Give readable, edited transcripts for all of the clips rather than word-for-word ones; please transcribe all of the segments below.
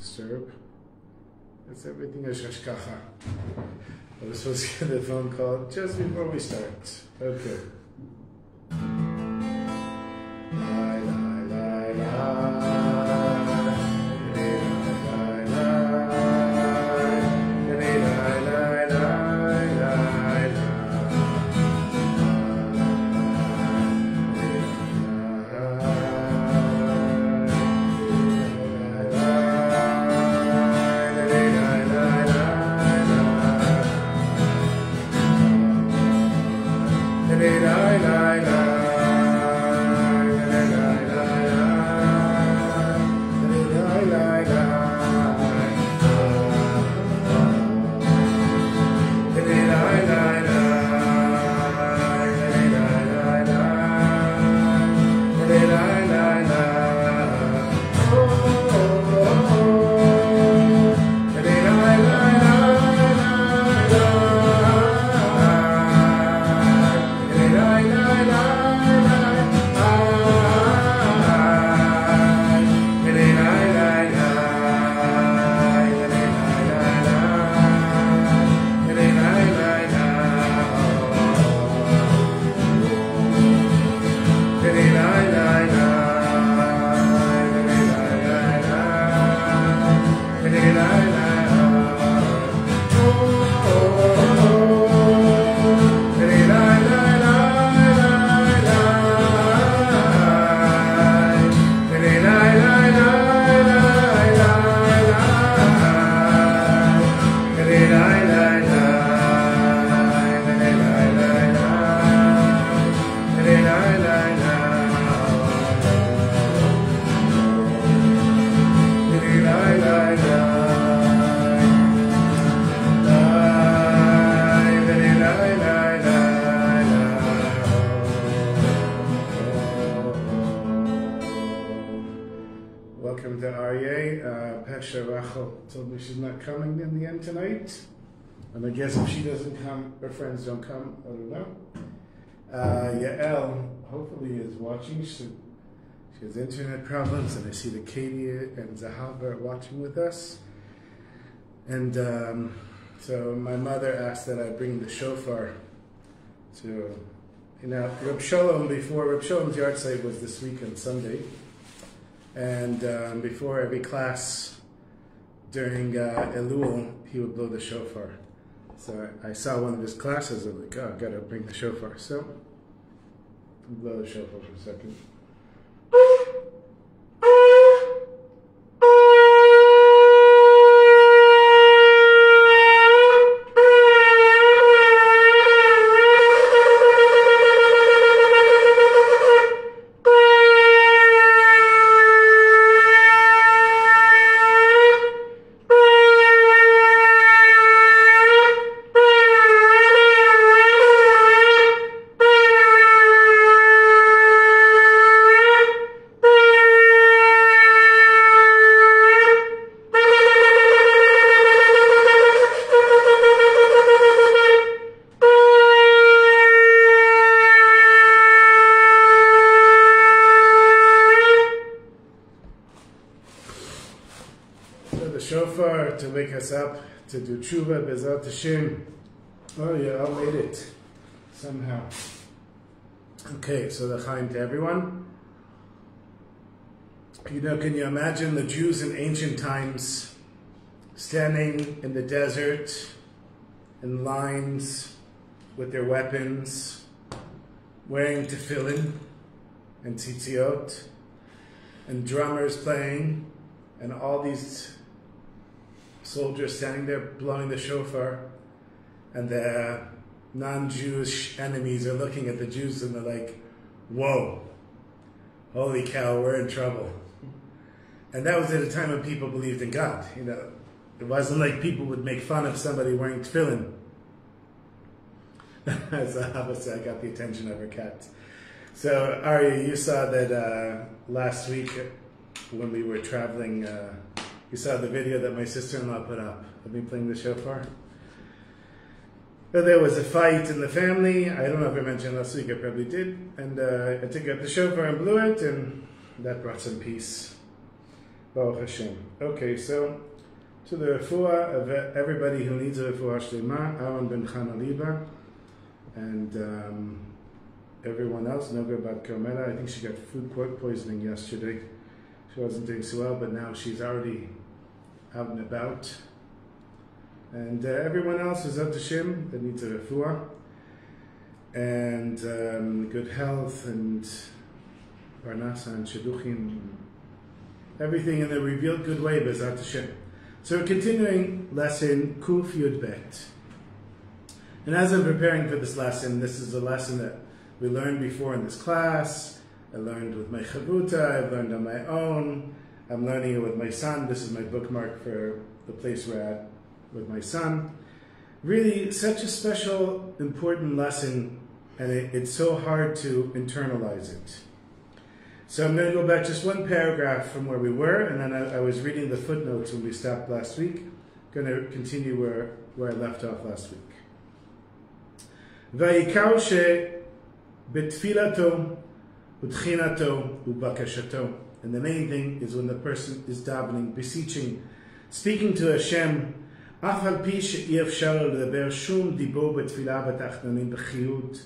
disturb. It's everything is hashkacha. I was supposed to get a phone call just before we start. Okay. Told me she's not coming in the end tonight, and I guess if she doesn't come, her friends don't come. I don't know. Yael hopefully is watching. She has internet problems, and I see that Katie and Zahav are watching with us. And so my mother asked that I bring the shofar to, Reb Shalom, before Reb Shalom's yard site was this weekend, Sunday, and before every class during Elul, he would blow the shofar. So I saw one of his classes, I was like, oh, I've got to bring the shofar. So, I'll blow the shofar for a second. To wake us up to do tshuva, Bezat Hashem. Oh yeah, I made it somehow. Okay, so the Chaim to everyone. Can you imagine the Jews in ancient times standing in the desert in lines with their weapons, wearing tefillin and tzitziot, and drummers playing, and all these soldiers standing there blowing the shofar, and the non-Jewish enemies are looking at the Jews and they're like, whoa, holy cow, we're in trouble. And that was at a time when people believed in God. It wasn't like people would make fun of somebody wearing tefillin. As Abba said, I got the attention of her cat. So Arya, you saw that last week when we were traveling, you saw the video that my sister-in-law put up of me playing the shofar. But there was a fight in the family. I don't know if I mentioned last week, I probably did. And I took out the shofar and blew it, and that brought some peace. Baruch Hashem. Okay, so to the refuah of everybody who needs a refuah shlema, Aaron ben Chana Liba, and everyone else, Noga Bat Carmela. I think she got food poisoning yesterday. She wasn't doing so well, but now she's already out and about. And everyone else is Zot Hashem that needs a refuah, and good health, and parnasa and shidduchim, everything in the revealed good way, B'ezrat Hashem. So we're continuing lesson Kuf Yud Bet. And as I'm preparing for this lesson, this is a lesson that we learned before in this class. I learned with my chavuta, I've learned on my own. I'm learning it with my son. This is my bookmark for the place we're at with my son. Really, such a special, important lesson, and it's so hard to internalize it. So I'm going to go back just one paragraph from where we were, and then I was reading the footnotes when we stopped last week. I'm going to continue where I left off last week. Vayikar she betfilato utchinato ubakashato. And the main thing is when the person is davening, beseeching, speaking to Hashem, אף על פי שאי אפשר לדבר שום דיבור בתפילה בתחתונים בחיות,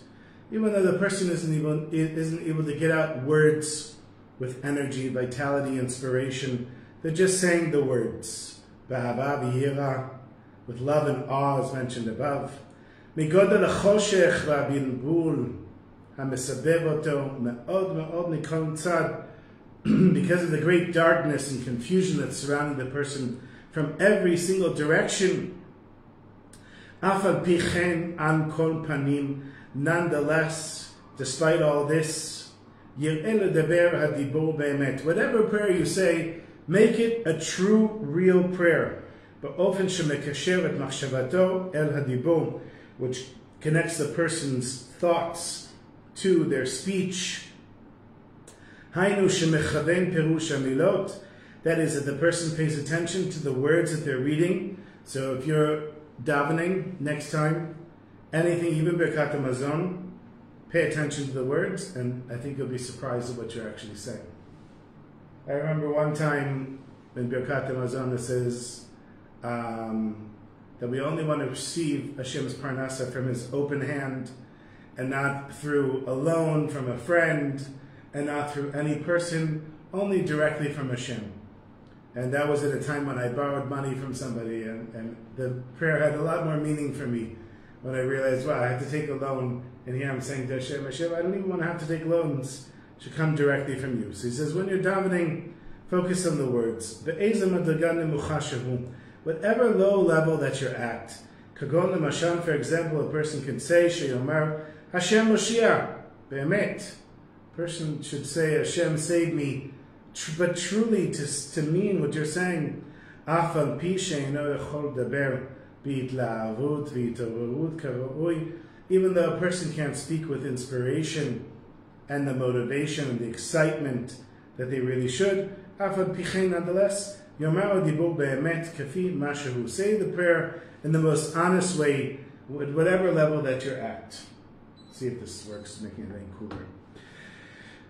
even though the person isn't able to get out words with energy, vitality, inspiration, they're just saying the words. B'ahava v'yira, with love and awe, as mentioned above. מגודל החושך והבלבול המסבב אותו מאוד מאוד מכל צד, because of the great darkness and confusion that's surrounding the person from every single direction. אף על פי כן על כל פנים, nonetheless, despite all this, יראה לדבר הדיבור באמת. Whatever prayer you say, make it a true, real prayer. באופן שמקשר את מחשבתו אל הדיבור, which connects the person's thoughts to their speech. היינו שמכוון פירוש המילות, that is, that the person pays attention to the words that they're reading. So if you're davening next time, anything, even Birkat HaMazon, pay attention to the words, and I think you'll be surprised at what you're actually saying. I remember one time in Birkat HaMazon it says that we only want to receive Hashem's parnasa from His open hand, and not through a loan from a friend, and not through any person, only directly from Hashem. And that was at a time when I borrowed money from somebody, and the prayer had a lot more meaning for me when I realized, wow, I have to take a loan, and here I'm saying to Hashem, Hashem, I don't even want to have to take loans. It should come directly from you. So he says, when you're davening, focus on the words. Whatever low level that you're at. Kagon l'mashan, for example, a person can say, Sheyomar, Hashem Moshiach, be'emet. Person should say, Hashem, save me, but truly to mean what you're saying. Even though a person can't speak with inspiration and the motivation and the excitement that they really should, nonetheless, say the prayer in the most honest way, at whatever level that you're at. See if this works, making it any cooler.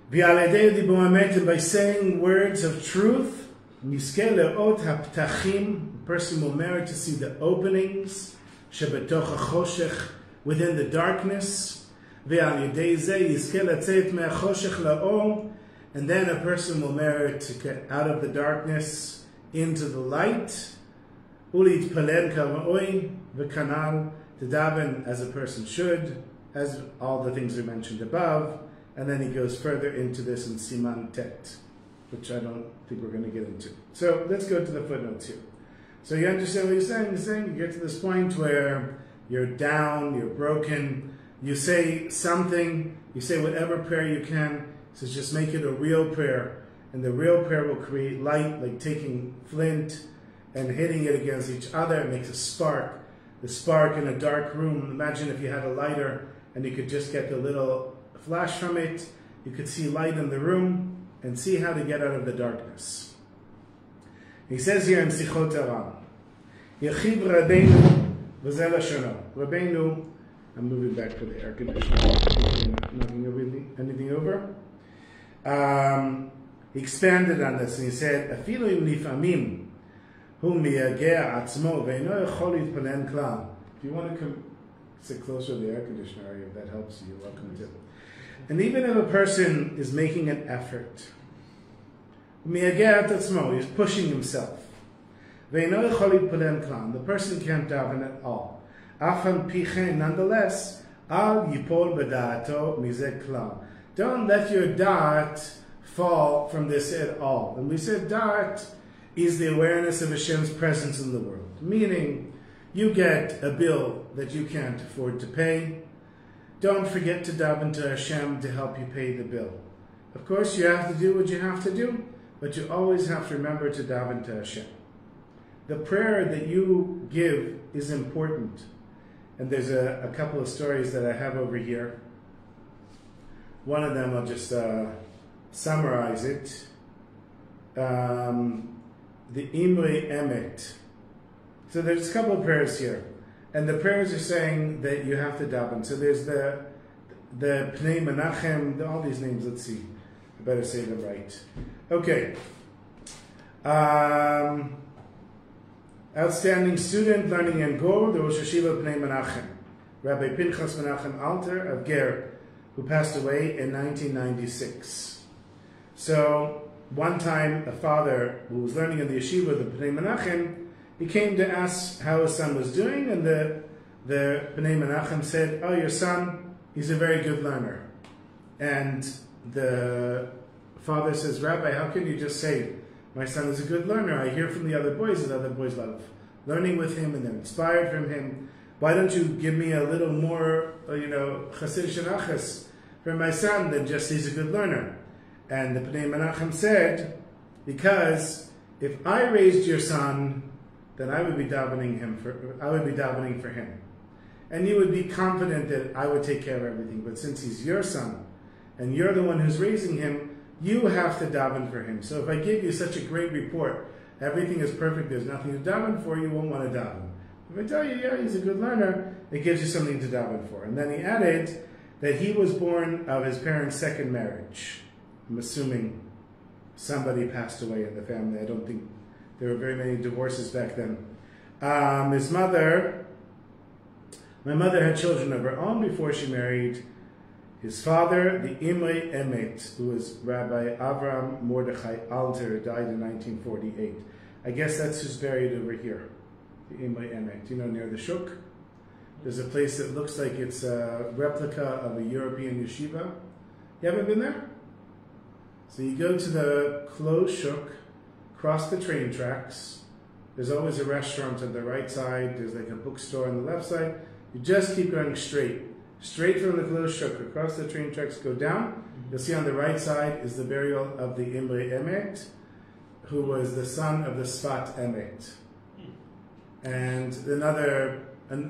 And by saying words of truth, the person will merit to see the openings within the darkness, and then a person will merit to get out of the darkness into the light, to daven as a person should, as all the things we mentioned above. And then he goes further into this in Siman Tet, which I don't think we're going to get into. So let's go to the footnotes here. So you understand what he's saying? He's saying you get to this point where you're down, you're broken, you say something, you say whatever prayer you can, so just make it a real prayer. And the real prayer will create light, like taking flint and hitting it against each other. It makes a spark. The spark in a dark room. Imagine if you had a lighter and you could just get the little flash from it, you could see light in the room and see how to get out of the darkness. He says here in Sichot Aram, Yechiv Rabbeinu v'zel Hashanah. Rabbeinu, I'm moving back to the air conditioner. Knocking anything over. he expanded on this and he said, "Afilu im lifamim hu miyageh atzmo ve'ino yachol yitpanen klal." If you want to sit closer to the air conditioner area, if that helps you, you're welcome to. And even if a person is making an effort, he's pushing himself. The person can't daven at all. Nonetheless, don't let your da'at fall from this at all. And we said da'at is the awareness of Hashem's presence in the world. Meaning, you get a bill that you can't afford to pay. Don't forget to daven to Hashem to help you pay the bill. Of course, you have to do what you have to do, but you always have to remember to daven to Hashem. The prayer that you give is important. And there's a couple of stories that I have over here. One of them, I'll just summarize it. The Imre Emet. So there's a couple of prayers here. And the prayers are saying that you have to daven. So there's the Pnei Menachem, all these names, let's see. I better say them right. Okay. Outstanding student learning in Gor, the Rosh Hashiva Pnei Menachem. Rabbi Pinchas Menachem Alter of Ger, who passed away in 1996. So one time a father who was learning in the yeshiva of the Pnei Menachem, he came to ask how his son was doing, and the Pnei Menachem said, "Oh, your son, he's a very good learner." And the father says, "Rabbi, how can you just say, my son is a good learner? I hear from the other boys that other boys love learning with him and they're inspired from him. Why don't you give me a little more, chassid shenachas from my son than just he's a good learner?" And the Pnei Menachem said, "Because if I raised your son, then I would be davening for him. And you would be confident that I would take care of everything. But since he's your son, and you're the one who's raising him, you have to daven for him. So if I give you such a great report, everything is perfect, there's nothing to daven for, you won't want to daven. If I tell you, yeah, he's a good learner, it gives you something to daven for." And then he added that he was born of his parents' second marriage. I'm assuming somebody passed away in the family. I don't think there were very many divorces back then. My mother had children of her own before she married his father, the Imre Emet, who was Rabbi Avram Mordechai Alter, died in 1948. I guess that's who's buried over here, the Imre Emet. Near the Shuk. There's a place that looks like it's a replica of a European yeshiva. You haven't been there? So you go to the closed Shuk, cross the train tracks. There's always a restaurant on the right side. There's like a bookstore on the left side. You just keep going straight from the closed shuk, across the train tracks, go down. You'll see on the right side is the burial of the Imre Emet, who was the son of the Sfat Emet. And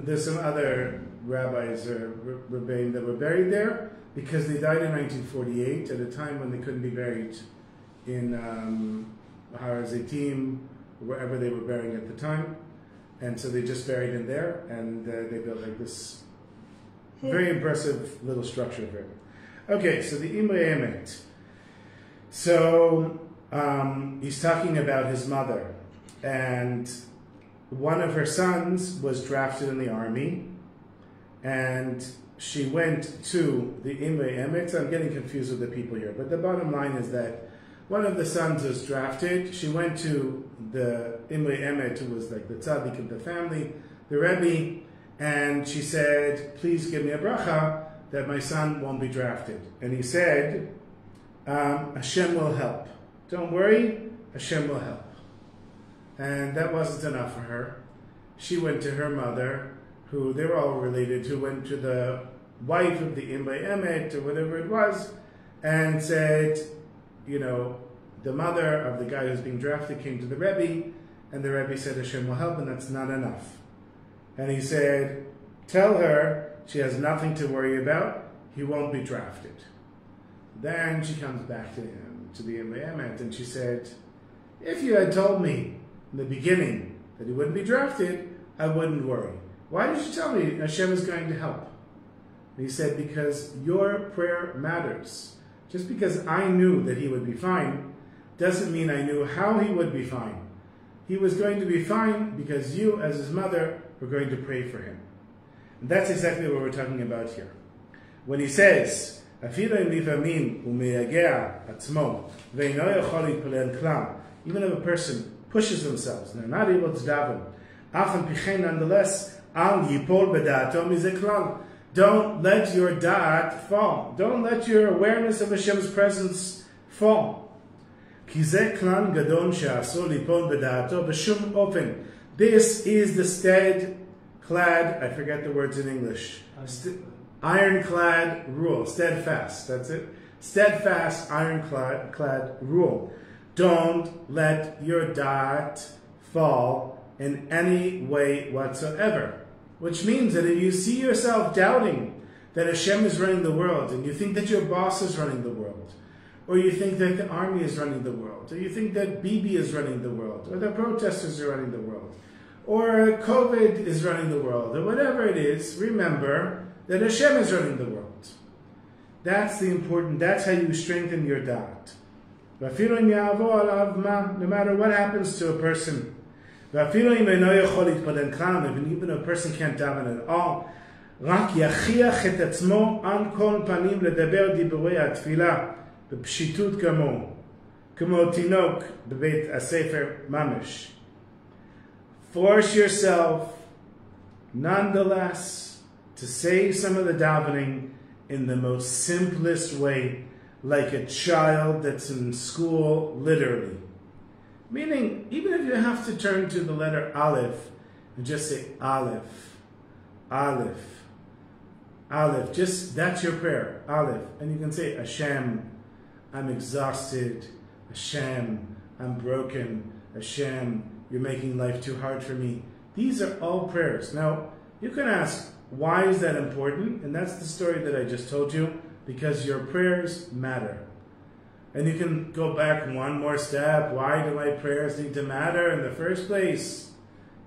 there's some other rabbis or rebbeim that were buried there because they died in 1948 at a time when they couldn't be buried in Har Zaitim, wherever they were burying at the time. And so they just buried in there, and they built like this very impressive little structure there. Okay, so the Imre Emet. So he's talking about his mother, and one of her sons was drafted in the army, and she went to the Imre Emet. I'm getting confused with the people here, but the bottom line is that one of the sons was drafted. She went to the Imre Emet, who was like the tzaddik of the family, the Rebbe, and she said, "Please give me a bracha that my son won't be drafted." And he said, "Hashem will help. Don't worry, Hashem will help." And that wasn't enough for her. She went to her mother, who they were all related, who went to the wife of the Imre Emet, or whatever it was, and said, the mother of the guy who's being drafted came to the Rebbe, and the Rebbe said Hashem will help, and that's not enough. And he said, "Tell her she has nothing to worry about, he won't be drafted." Then she comes back to him, to the Imre Emet, and she said, "If you had told me in the beginning that he wouldn't be drafted, I wouldn't worry. Why did you tell me Hashem is going to help?" And he said, "Because your prayer matters. Just because I knew that he would be fine, doesn't mean I knew how he would be fine. He was going to be fine because you, as his mother, were going to pray for him. And that's exactly what we're talking about here. When he says, even if a person pushes themselves and they're not able to daven, nonetheless, don't let your da'at fall. Don't let your awareness of Hashem's presence fall. This is the stead-clad, I forget the words in English, ironclad rule, steadfast, that's it. Steadfast, ironclad rule. Don't let your da'at fall in any way whatsoever. Which means that if you see yourself doubting that Hashem is running the world, and you think that your boss is running the world, or you think that the army is running the world, or you think that Bibi is running the world, or the protesters are running the world, or COVID is running the world, or whatever it is, remember that Hashem is running the world. That's the important, that's how you strengthen your da'at. No matter what happens to a person, even a person can't daven at all, בפשיטות כמו תינוק בבית הספר ממש. Force yourself, nonetheless, to say some of the davening in the most simplest way, like a child that's in school, literally. Meaning, even if you have to turn to the letter Aleph and just say Aleph, Aleph, Aleph, just, that's your prayer, Aleph. And you can say, Hashem, I'm exhausted. Hashem, I'm broken. Hashem, you're making life too hard for me. These are all prayers. Now, you can ask, why is that important? And that's the story that I just told you, because your prayers matter. And you can go back one more step. Why do my prayers need to matter in the first place?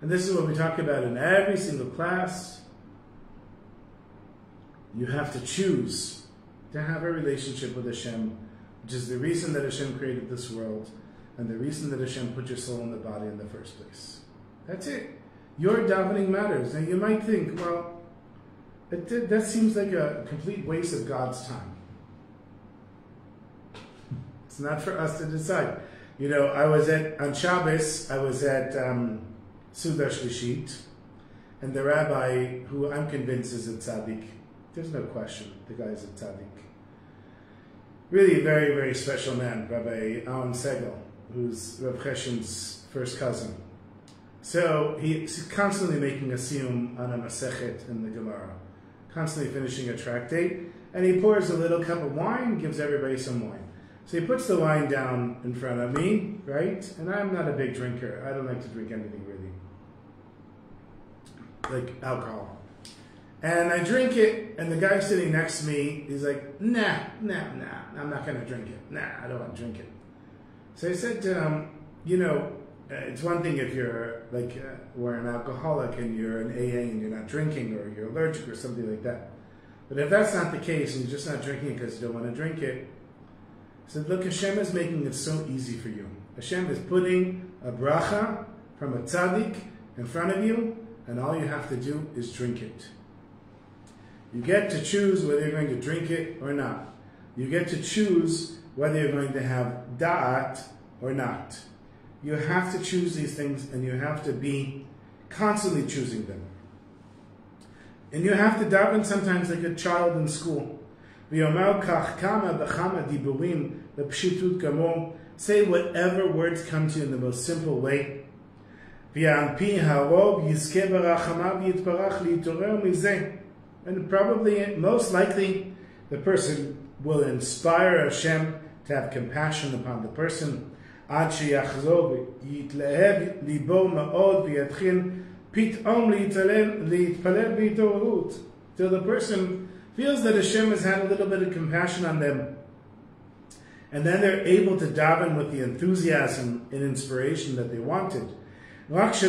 And this is what we talk about in every single class. You have to choose to have a relationship with Hashem, which is the reason that Hashem created this world and the reason that Hashem put your soul in the body in the first place. That's it. Your davening matters. Now you might think, well, that seems like a complete waste of God's time. It's not for us to decide. You know, on Shabbos, I was at Suda Shlishit, and the rabbi, who I'm convinced is a tzaddik, there's no question, the guy is a tzaddik. Really a very, very special man, Rabbi Alan Segel, who's Reb Cheshin's first cousin. So he's constantly making a siyum on a masechet in the Gemara, constantly finishing a tractate, and he pours a little cup of wine, gives everybody some wine. So he puts the wine down in front of me, right? And I'm not a big drinker. I don't like to drink anything really, like alcohol. And I drink it, and the guy sitting next to me, he's like, nah, I'm not going to drink it. Nah, I don't want to drink it. So I said to him, you know, it's one thing if you're like, we're an alcoholic and you're an AA and you're not drinking or you're allergic or something like that. But if that's not the case and you're just not drinking it because you don't want to drink it, I said, look, Hashem is making it so easy for you. Hashem is putting a bracha from a tzaddik in front of you, and all you have to do is drink it. You get to choose whether you're going to drink it or not. You get to choose whether you're going to have da'at or not. You have to choose these things, and you have to be constantly choosing them. And you have to daven sometimes like a child in school. Say whatever words come to you in the most simple way. And probably, most likely, the person will inspire Hashem to have compassion upon the person. Till the person feels that Hashem has had a little bit of compassion on them. And then they're able to daven with the enthusiasm and inspiration that they wanted. But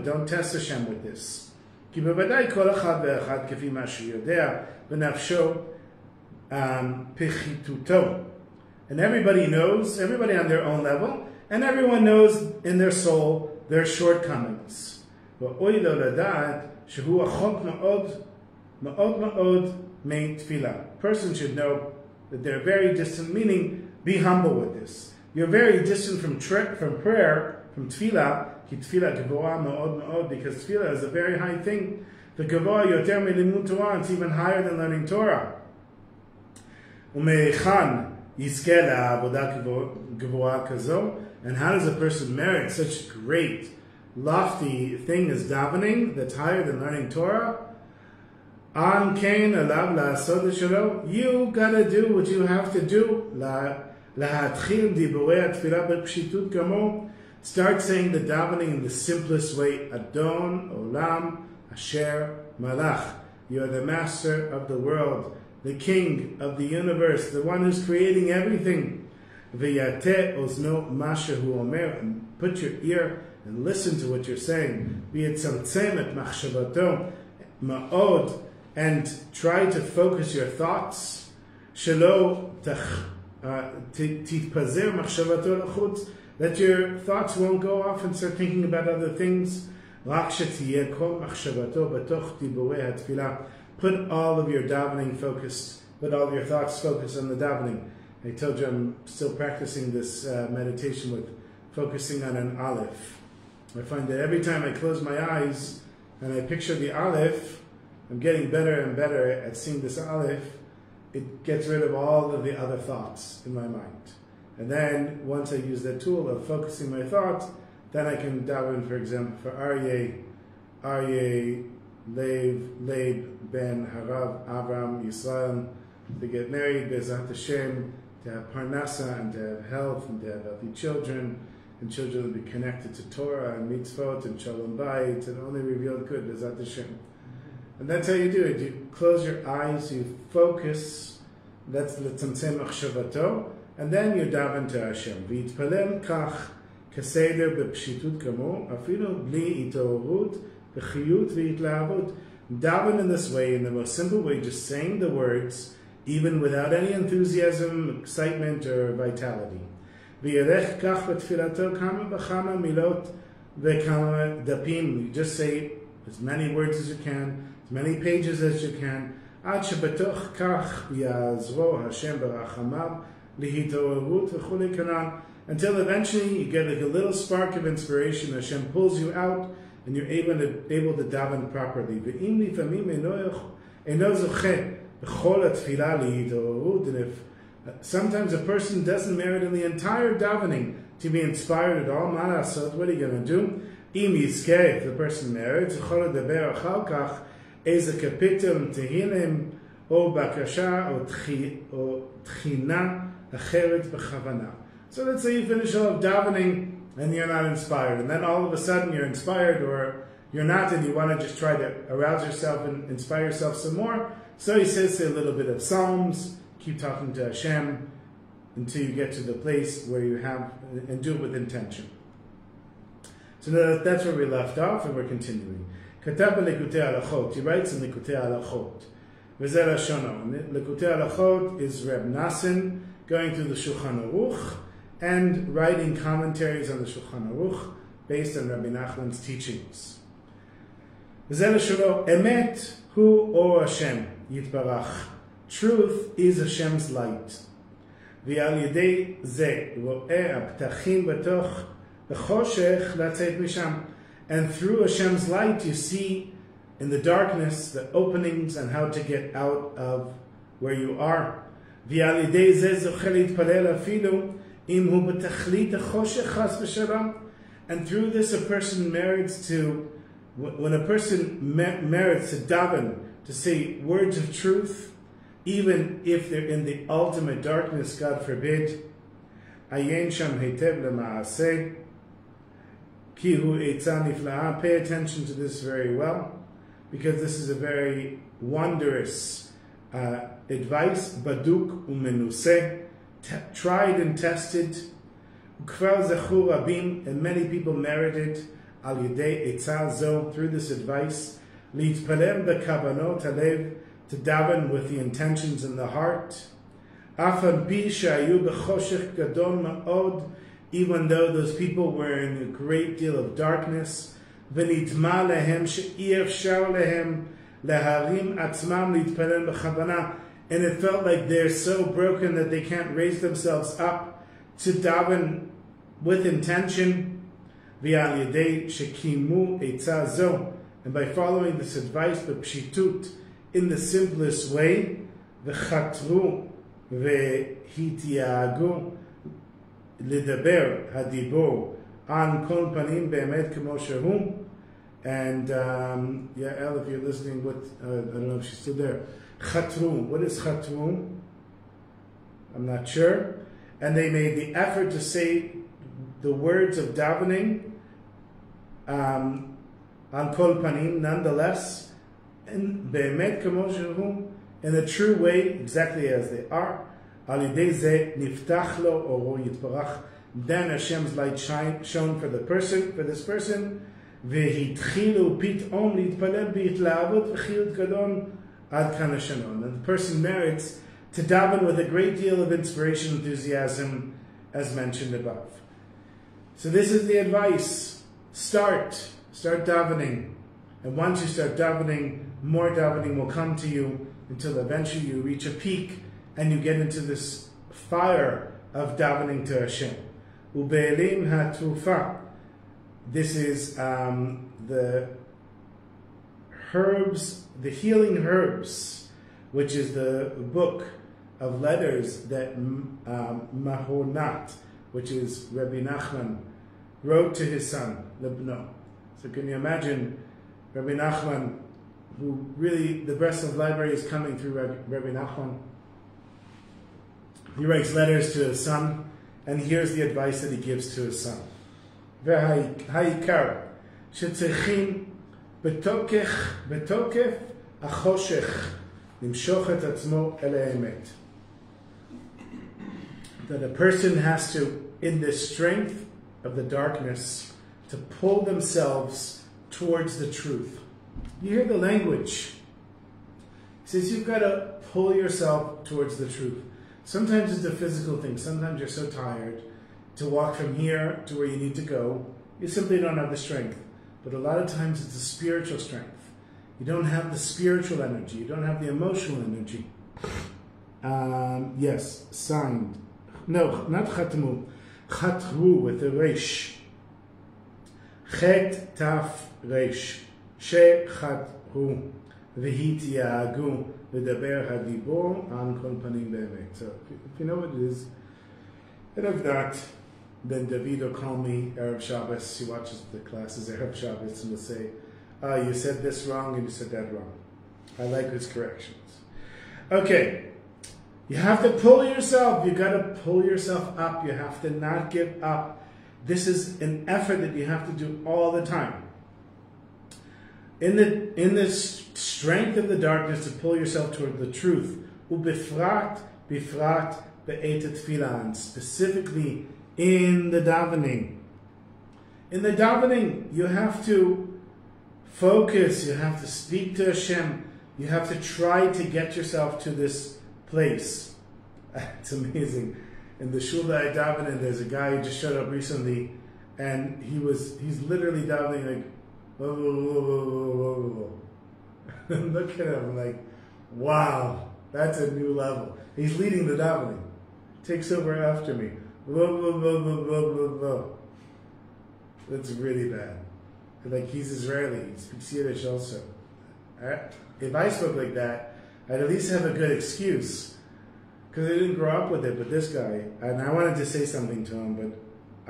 don't test Hashem with this. כי בוודאי כל אחד ואחד כפי מה שיודע בנפשו פחיתותו And everybody knows, everybody on their own level, and everyone knows in their soul their shortcomings. ואוי לו לדעת שהוא רחוק מאוד, מאוד מאוד מתפילה. A person should know that they're very distant, meaning be humble with this. You're very distant from prayer, from tefillah, כי תפילה גבוהה מאוד מאוד, because tefillah is a very high thing. וגבוה יותר מלימוד תורה, it's even higher than learning Torah. ומהיכן יזכה לעבודה גבוהה כזו? And how does a person merit such great, lofty thing as davening that's higher than learning Torah? An kain alav la'asod shelo. You gotta do what you have to do. Lahatchil diborei atfilah b'pshitut kamo. Start saying the davening in the simplest way. Adon olam asher malach. You are the master of the world, the king of the universe, the one who's creating everything. V'yateh ozno mashahu omer. And put your ear and listen to what you're saying. V'yitzamtzem et machshavato ma'od. And try to focus your thoughts. Shelo titpazer machshavato l'chutz. That your thoughts won't go off and start thinking about other things. Rak shetiyeh kol machshavato b'toch diborei hatfilah. Put all of your davening focused. Put all of your thoughts focused on the davening. I told you I'm still practicing this meditation with focusing on an aleph. I find that every time I close my eyes and I picture the aleph, I'm getting better and better at seeing this aleph. It gets rid of all of the other thoughts in my mind. And then, once I use that tool of focusing my thoughts, then I can daven, for example, for Aryeh, Leib, Ben, Harav, Avram, Yisrael, to get married, Bezat Hashem, to have parnasa, and to have health, and to have healthy children, and children will be connected to Torah, and mitzvot, and shalom bayit, and only revealed good, Bezat Hashem. And that's how you do it. You close your eyes, you focus, that's l'tzamtzem machshavato, and then you daven to Hashem. V'yitpalel kach keseder b'pshitut kamo, afilu bli itohut, b'chiyut v'yitlahavut. Daven in this way, in the most simple way, just saying the words, even without any enthusiasm, excitement, or vitality. V'yelech kach b'tfilato kama b'chama milot v'kama dapim. You just say as many words as you can, as many pages as you can. Ad shebatoch kach yazro Hashem barachamav lihitorut v'chulei kanan. Until eventually you get like a little spark of inspiration. Hashem pulls you out, and you're able to daven properly. Ve'im lifamim eno zocheh b'chol atfilah lihitorut. And if sometimes a person doesn't merit in the entire davening to be inspired at all, ma lasot, what are you going to do? Im yizkeh, if the person merits, chol ledaber achal kach eze kapitel tehillim o bakasha o tchina acheret b'chavana. So let's say you finish all of davening and you're not inspired, and then all of a sudden you're inspired, or you're not, and you want to just try to arouse yourself and inspire yourself some more. So he says, say a little bit of psalms, keep talking to Hashem until you get to the place where you have, and do it with intention. So that's where we left off, and we're continuing. Katab Likutey Alachot. He writes in Likutey Alachot. V'zeh Lashono. Likutey Alachot is Rebbe Nachman going through the Shulchan Aruch and writing commentaries on the Shulchan Aruch based on Rebbe Nachman's teachings. V'zeh Lashono. Emet hu or Hashem yitbarach. Truth is Hashem's light. V'al yedei zeh ro'eh aptachim batoch. And through Hashem's light, you see in the darkness the openings and how to get out of where you are. And through this, a person merits to, when a person merits to daven, to say words of truth, even if they're in the ultimate darkness, God forbid. Ayen sham heitev lema'aseh. Pay attention to this very well, because this is a very wondrous advice. Baduk umenuseh, tried and tested. And many people merited al yedei etzah zo, through this advice. Litpalem bekavanot halev, to daven with the intentions in the heart. Even though those people were in a great deal of darkness, and it felt like they're so broken that they can't raise themselves up to daven with intention. And by following this advice, b'pshitut, in the simplest way, v'chatru v'hitiagu lidaber hadibur an kol panim be'emet k'mo shehu. And Yael, if you're listening, I don't know if she's still there. Chatru. What is chatru? I'm not sure. And they made the effort to say the words of davening on kol panim, nonetheless, in be'emet k'mo shehu, in a true way, exactly as they are. Al yidei zeh niftach lo oro yitbarach. Then Hashem's light shone for this person. והתחילו פתאום להתפלל בהתלהבות וחיוד גדול עד כאן השלום. And the person merits to daven with a great deal of inspiration, enthusiasm, as mentioned above. So this is the advice. Start davening. And once you start davening, more davening will come to you until eventually you reach a peak and you get into this fire of davening to Hashem. Ube'elim ha'trufa. This is the herbs, the healing herbs, which is the book of letters that Mãhar, which is Rebbe Nachman, wrote to his son, Libno. So can you imagine Rebbe Nachman, who really, the best of library is coming through Rebbe Nachman. He writes letters to his son, and here's the advice that he gives to his son. והעיקר שצריכים בתוקף החושך למשוך את עצמו אל האמת. That a person has to, in the strength of the darkness, to pull themselves towards the truth. You hear the language. He says you've got to pull yourself towards the truth. Sometimes it's a physical thing. Sometimes you're so tired to walk from here to where you need to go, you simply don't have the strength. But a lot of times it's a spiritual strength. You don't have the spiritual energy. You don't have the emotional energy. Yes, signed. No, not chatmu. Chatru with a resh. Chet taf resh. She chatru. V'hitiagu. V'daber hadibor an kol panim be'emet. So if you know what it is, and if not, then David will call me Erev Shabbos. He watches the classes Erev Shabbos and will say, you said this wrong and you said that wrong. I like his corrections. Okay. You have to pull yourself. You got to pull yourself up. You have to not give up. This is an effort that you have to do all the time. In the strength of the darkness, to pull yourself toward the truth. Ubefrat, bifrat, be'etet tefillah, specifically in the davening. In the davening, you have to focus, you have to speak to Hashem, you have to try to get yourself to this place. It's amazing. In the shul that I daven in, there's a guy who just showed up recently, and he's literally davening like, whoa, whoa, whoa, whoa, whoa, whoa. Look at him, like, wow, that's a new level. He's leading the davening. Takes over after me. Whoa, whoa, whoa, whoa, whoa, whoa, whoa. That's really bad. Like, he's Israeli. He speaks Yiddish also. If I spoke like that, I'd at least have a good excuse. Because I didn't grow up with it. But this guy, and I wanted to say something to him, but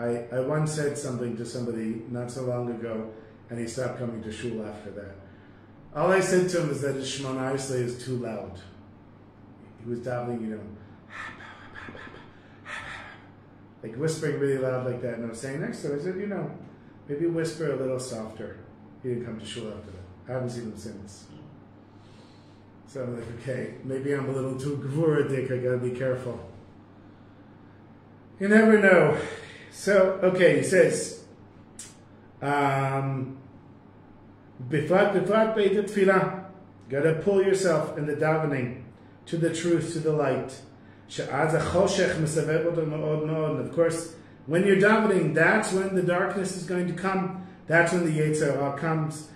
I once said something to somebody not so long ago, and he stopped coming to shul after that. All I said to him is that his Shemona Esrei is too loud. He was davening, you know, like whispering really loud like that, and I was saying next to him, I said, you know, maybe whisper a little softer. He didn't come to shul after that. I haven't seen him since. So I'm like, okay, maybe I'm a little too gvuradik, I gotta be careful. You never know. So, okay, he says, Bifrat be'etet tefillah. Gotta pull yourself in the davening to the truth, to the light. Of course, when you're davening, that's when the darkness is going to come. That's when the yetzer comes.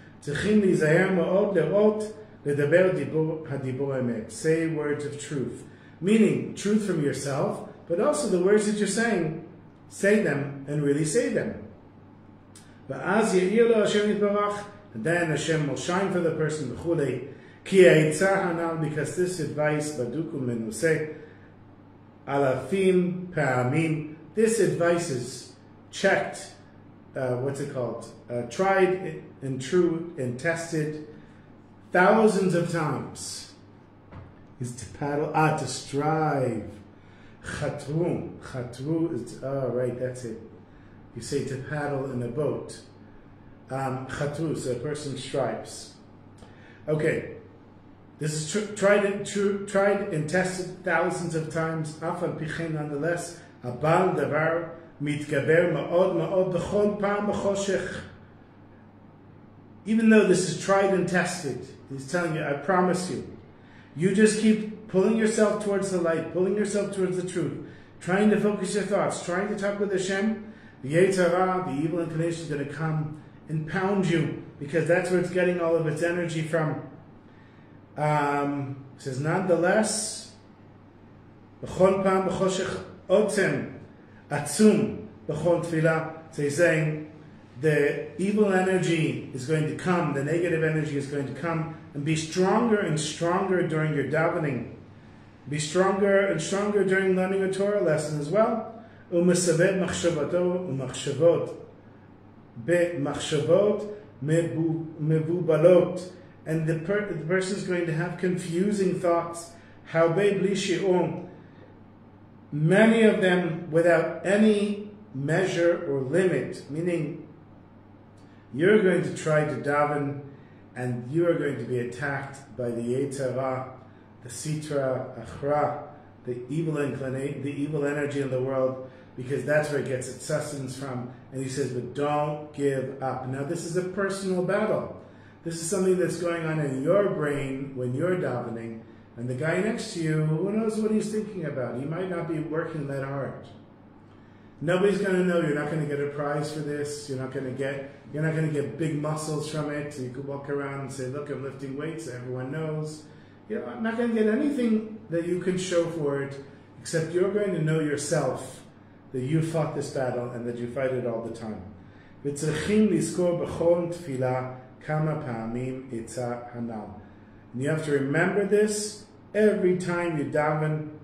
Say words of truth. Meaning, truth from yourself, but also the words that you're saying, say them and really say them. And then Hashem will shine for the person, because this advice, this advice is checked, tried and true and tested thousands of times. Is to paddle, to strive. Chatru is, right, that's it. You say to paddle in a boat. Chatru, so a person strives. Okay, this is tried and tested thousands of times. Afal pichen, nonetheless, abal davar mitgaber ma'od ma'od b'chol pam b'choshech. Even though this is tried and tested, he's telling you, I promise you, you just keep pulling yourself towards the light, pulling yourself towards the truth, trying to focus your thoughts, trying to talk with Hashem. The yetzer, the evil inclination, is going to come and pound you, because that's where it's getting all of its energy from. It says, nonetheless, b'chol pam b'choshech otzem atzum b'chol tefillah. So he's saying, the evil energy is going to come, the negative energy is going to come, and be stronger and stronger during your davening. Be stronger and stronger during learning a Torah lesson as well. U'mesaved machshavato u'machshavot be'machshavot mevubalot. And the person is going to have confusing thoughts. How bli shi'um. Many of them without any measure or limit, meaning you're going to try to daven, and you are going to be attacked by the yetzer, the sitra achra, the evil inclination, the evil energy in the world, because that's where it gets its sustenance from. And he says, but don't give up. Now, this is a personal battle. This is something that's going on in your brain when you're davening, and the guy next to you, who knows what he's thinking about? He might not be working that hard. Nobody's going to know. You're not going to get a prize for this. You're not going to get big muscles from it. So you could walk around and say, look, I'm lifting weights. Everyone knows. You're not going to get anything that you can show for it, except you're going to know yourself that you fought this battle and that you fight it all the time. And you have to remember this every time you daven,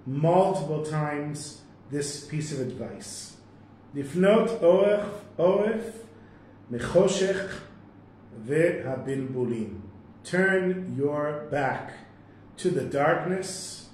multiple times, this piece of advice. Lifnot oref mechoshech ve'habinbulim. Turn your back to the darkness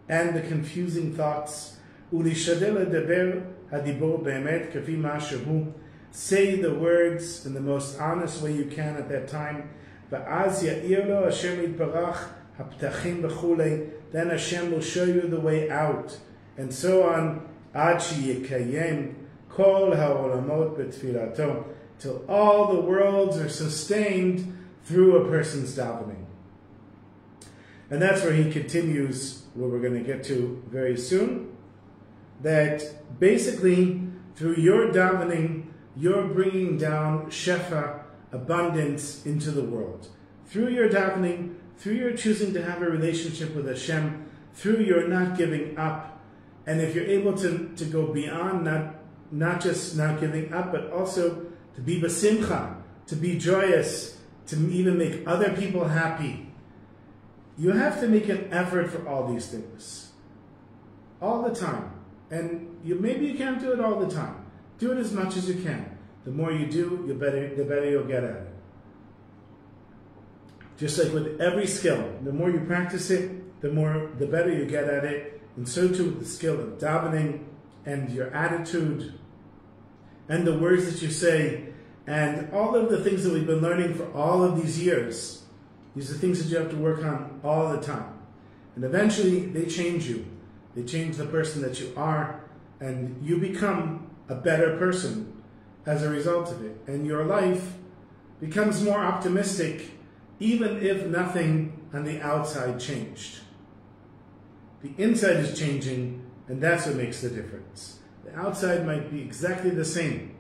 and the confusing thoughts. Ulishadel ledaber hadibor be'emet kafi ma shehu. Say the words in the most honest way you can at that time. Va'az ya'ir lo Hashem yitbarach haptachim b'chulei. Then Hashem will show you the way out. And so on, ad sheyekayem kol ha'olamot b'tfilato, till all the worlds are sustained through a person's davening. And that's where he continues, where we're going to get to very soon, that basically through your davening, you're bringing down shefa, abundance, into the world. Through your davening, through your choosing to have a relationship with Hashem, through your not giving up. And if you're able to go beyond, not just not giving up, but also to be basimcha, to be joyous, to even make other people happy. You have to make an effort for all these things. All the time. And maybe you can't do it all the time. Do it as much as you can. The more you do, the better you'll get at it. Just like with every skill, the more you practice it, the better you get at it. And so too with the skill of davening and your attitude and the words that you say and all of the things that we've been learning for all of these years. These are things that you have to work on all the time. And eventually they change you. They change the person that you are, and you become a better person as a result of it. And your life becomes more optimistic, even if nothing on the outside changed. The inside is changing, and that's what makes the difference. The outside might be exactly the same.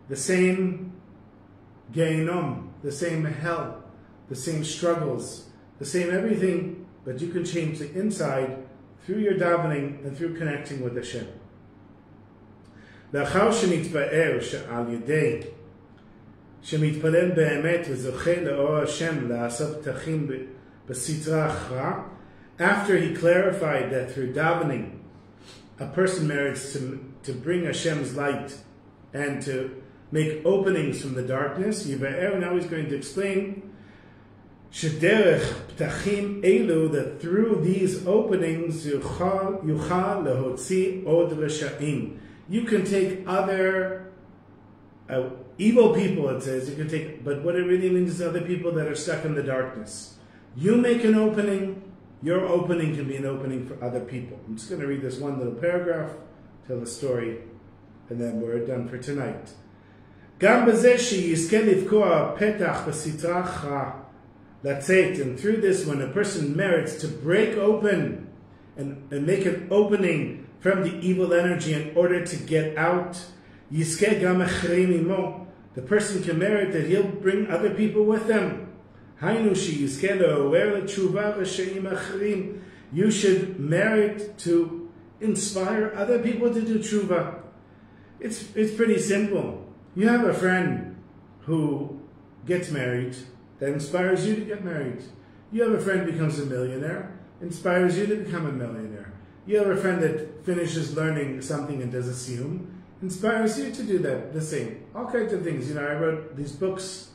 The same Gehinom, the same hell, the same struggles, the same everything, but you can change the inside through your davening and through connecting with Hashem. לאחר שנתפאר שעל ידי שמתפלל באמת וזוכה לאור השם לעשות פתחים בסתרה אחרא, after he clarified that through davening a person merits to bring Hashem's light and to make openings from the darkness, now he's going to explain שדרך פתחים אלו, that through these openings יוכל להוציא עוד רשעים. You can take other evil people, it says, you can take, but what it really means is other people that are stuck in the darkness. You make an opening, your opening can be an opening for other people. I'm just going to read this one little paragraph, tell the story, and then we're done for tonight. גם בזה שיזכה לפקוע פתח בסתרה אחרא לצאת, and through this, when a person merits to break open and make an opening from the evil energy in order to get out, יזכה גם אחרים עמו, the person can merit that he'll bring other people with them. היינו שיזכה לעורר לתשובה רשעים אחרים. You should merit to inspire other people to do tshuva. It's pretty simple. You have a friend who gets married, that inspires you to get married. You have a friend who becomes a millionaire, inspires you to become a millionaire. You have a friend that finishes learning something and does a siyum, inspires you to do that, the same. All kinds of things. You know, I wrote these books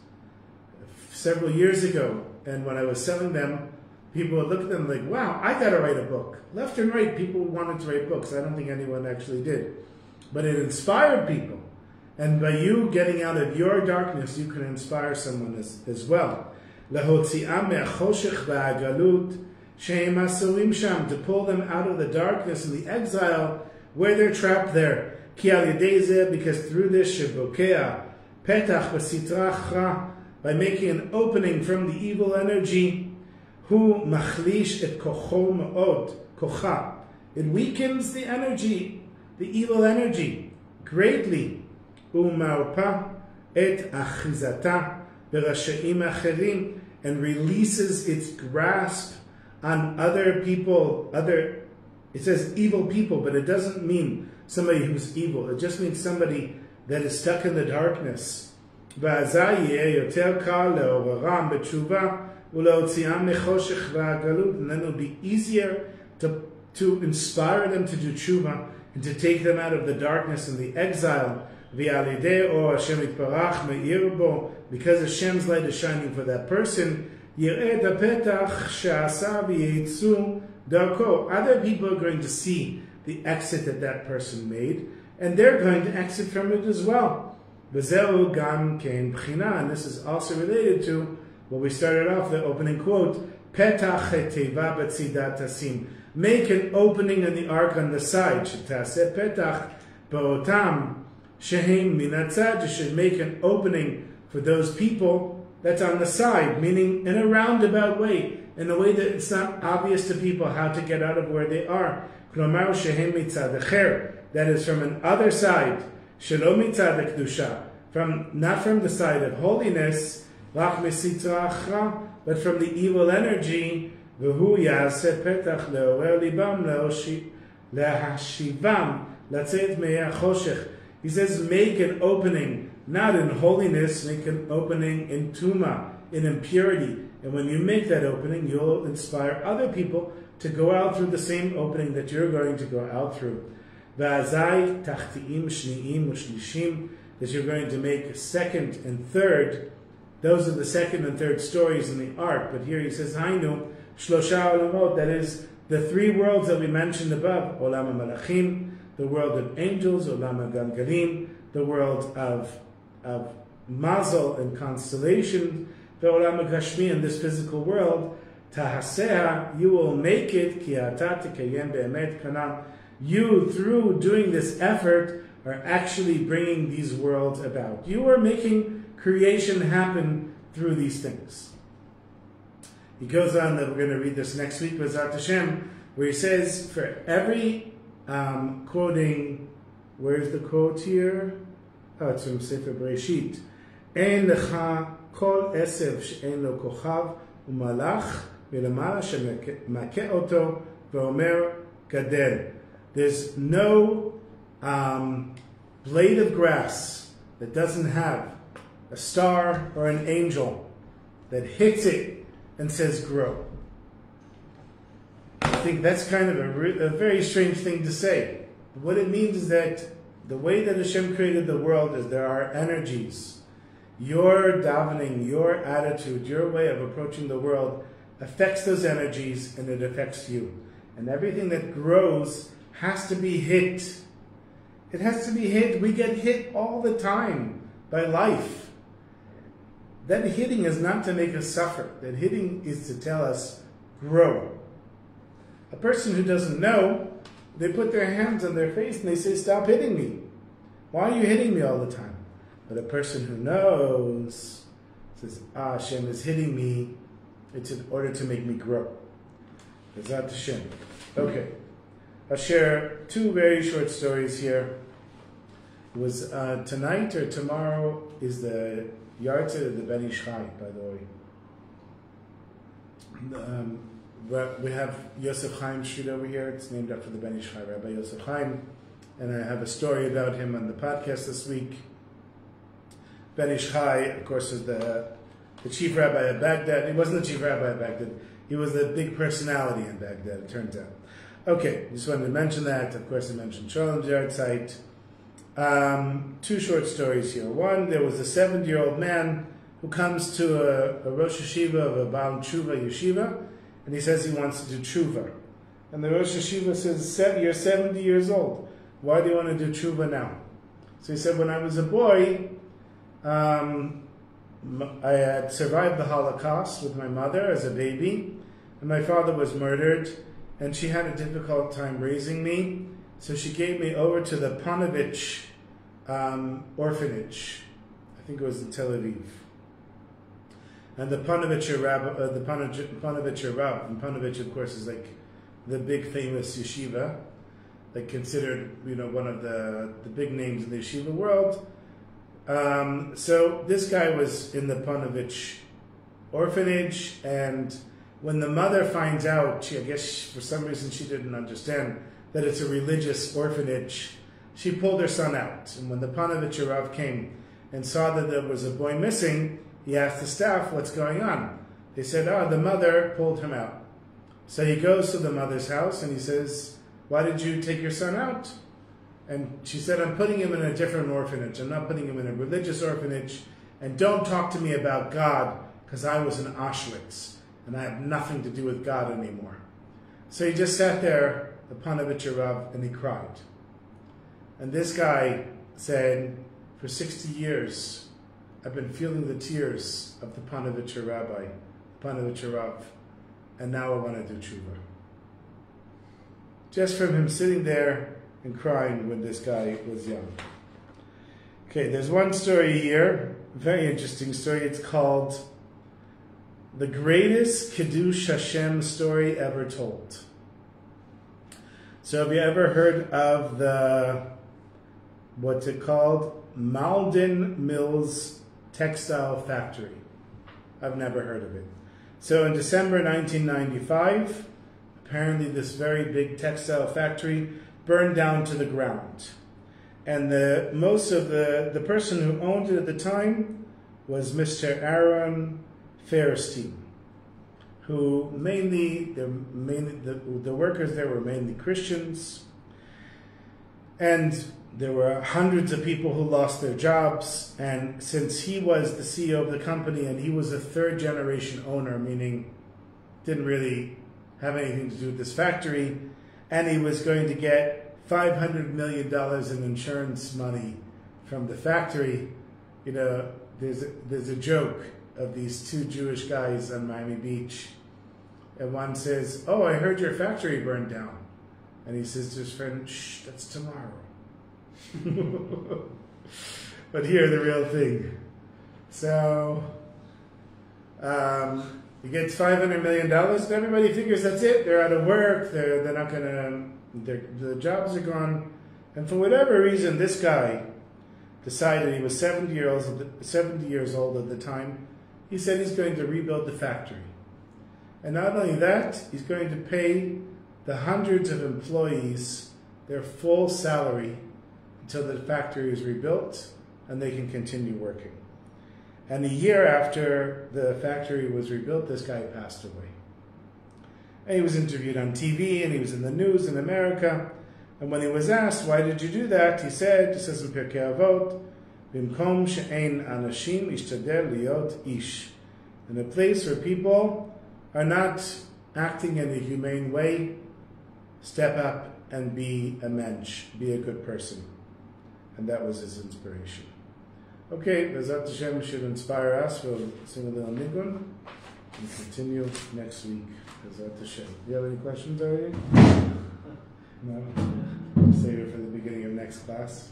several years ago, and when I was selling them, people would look at them like, wow, I got to write a book. Left and right, people wanted to write books. I don't think anyone actually did. But it inspired people. And by you getting out of your darkness, you can inspire someone as well. להוציאם מהחושך והגלות שהם אסורים שם, to pull them out of the darkness and the exile where they're trapped there. כי על ידי זה, because through this שבוקע פתח בסתרה אחרא, by making an opening from the evil energy, הוא מחליש את כוחו מאוד, כוחה. It weakens the energy, the evil energy, greatly. ומרפא את אחיזתה ברשעים אחרים, and releases its grasp on other people, it says evil people, but it doesn't mean somebody who's evil. It just means somebody that is stuck in the darkness. ואזי יהיה יותר קל לעוררם בתשובה ולהוציאם מחושך והגלות, and then it'll be easier to inspire them to do tshuva and to take them out of the darkness and the exile. ועל ידי אור השם יתברך מאיר בו, because Hashem's light is shining for that person, יראה את הפתח שעשה ויצאו דרכו. Other people are going to see the exit that person made, and they're going to exit from it as well. וזהו גם כן בחינה, and this is also related to what we started off, the opening quote, פתח תיבה בצידה תשים. Make an opening in the ark on the side, שתעשה פתח באותם Shehem minatzad, you should make an opening for those people that's on the side, meaning in a roundabout way, in a way that it's not obvious to people how to get out of where they are. Klomar shehem mitzad acher, that is from an other side, shelo mitzad kedusha, not from the side of holiness, lach mesitra achra, but from the evil energy. V'hu yaseh petach leorer libam lehashivam latzet me'eh choshech. He says, make an opening, not in holiness, make an opening in tuma, in impurity. And when you make that opening, you'll inspire other people to go out through the same opening that you're going to go out through. V'azai tachtiim shniim ushlishim, that you're going to make a second and third. Those are the second and third stories in the ark. But here he says, Hainu, shlosha olamot, that is the three worlds that we mentioned above, olam malachim, the world of angels, Olam HaGalgalim, the world of Mazel and constellation, the Olam HaGashmi, in this physical world, Tahaseha, you will make it, Ki ata tekayem be'emet kanam. You, through doing this effort, are actually bringing these worlds about. You are making creation happen through these things. He goes on that we're going to read this next week, B'ezrat Hashem, where he says for every quoting, where's the quote here? Oh, it's from Sefer Bereshit. En lecha kol esev she'en lo kochav u'malach v'lemala shemake oto v'omer gadel. There's no blade of grass that doesn't have a star or an angel that hits it and says grow. I think that's kind of a very strange thing to say. What it means is that the way that Hashem created the world is there are energies. Your davening, your attitude, your way of approaching the world affects those energies and it affects you. And everything that grows has to be hit. It has to be hit. We get hit all the time by life. That hitting is not to make us suffer. That hitting is to tell us, grow. A person who doesn't know, they put their hands on their face and they say, stop hitting me. Why are you hitting me all the time? But a person who knows says, Hashem is hitting me. It's in order to make me grow. Bezat Hashem. Okay. I'll share two very short stories here. It was tonight or tomorrow is the yetzer of the Ben Ish Chai, by the way. We have Yosef Chaim Street over here. It's named after the Ben Ish Chai, Rabbi Yosef Chaim. And I have a story about him on the podcast this week. Ben Ish Chai, of course, was the chief rabbi of Baghdad. He wasn't the chief rabbi of Baghdad. He was the big personality in Baghdad, it turns out. Okay, just wanted to mention that. Of course, I mentioned Sholom's Yahrzeit. Two short stories here. One, there was a 70-year-old man who comes to a Rosh Yeshiva of a Baal Tshuva yeshiva, and he says he wants to do tshuva. And the Rosh Yeshiva says, you're 70 years old. Why do you want to do tshuva now? So he said, when I was a boy, I had survived the Holocaust with my mother as a baby, and my father was murdered, and she had a difficult time raising me, so she gave me over to the Panovich orphanage. I think it was in Tel Aviv. And the Panovich Rav, and Panovich, of course, is like the big famous yeshiva, like considered, one of the big names in the yeshiva world. So this guy was in the Panovich orphanage, and when the mother finds out, I guess for some reason she didn't understand that it's a religious orphanage, she pulled her son out. And when the Panovich Rav came and saw that there was a boy missing, he asked the staff, what's going on? They said, the mother pulled him out. So he goes to the mother's house and he says, why did you take your son out? And she said, I'm putting him in a different orphanage. I'm not putting him in a religious orphanage. And don't talk to me about God, because I was in Auschwitz, and I have nothing to do with God anymore. So he just sat there, the Panovich Rav, and he cried. And this guy said, for 60 years, I've been feeling the tears of the Panovich Rabbi, Panovich Rav, and now I want to do tshuva. Just from him sitting there and crying when this guy was young. Okay, there's one story here, very interesting story. It's called The Greatest Kiddush Hashem Story Ever Told. So have you ever heard of what's it called? Malden Mills Textile Factory. I've never heard of it. So in December 1995, apparently this very big textile factory burned down to the ground. And the person who owned it at the time was Mr. Aaron Fairstein, who the workers there were mainly Christians. And there were hundreds of people who lost their jobs. And since he was the CEO of the company and he was a third generation owner, meaning didn't really have anything to do with this factory, and he was going to get $500 million in insurance money from the factory. There's a joke of these two Jewish guys on Miami Beach. And one says, I heard your factory burned down. And he says to his friend, shh, that's tomorrow. But here, the real thing. So, He gets $500 million, and everybody figures that's it. They're out of work. They're not gonna. The jobs are gone. And for whatever reason, this guy decided, he was 70 years old at the time. He said he's going to rebuild the factory, and not only that, he's going to pay the hundreds of employees their full salary until the factory is rebuilt and they can continue working. And a year after the factory was rebuilt, this guy passed away. And he was interviewed on TV, and he was in the news in America. And when he was asked, why did you do that? He says in Pirkei Avot, Bimkom she'ein anashim ishtadel liot ish. In a place where people are not acting in a humane way, step up and be a mensch, be a good person. And that was his inspiration. Okay, Bezat Hashem should inspire us. We'll sing a little nigun and continue next week. Bezat Hashem. Do you have any questions already? No? Save it for the beginning of next class.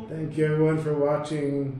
Thank you everyone for watching.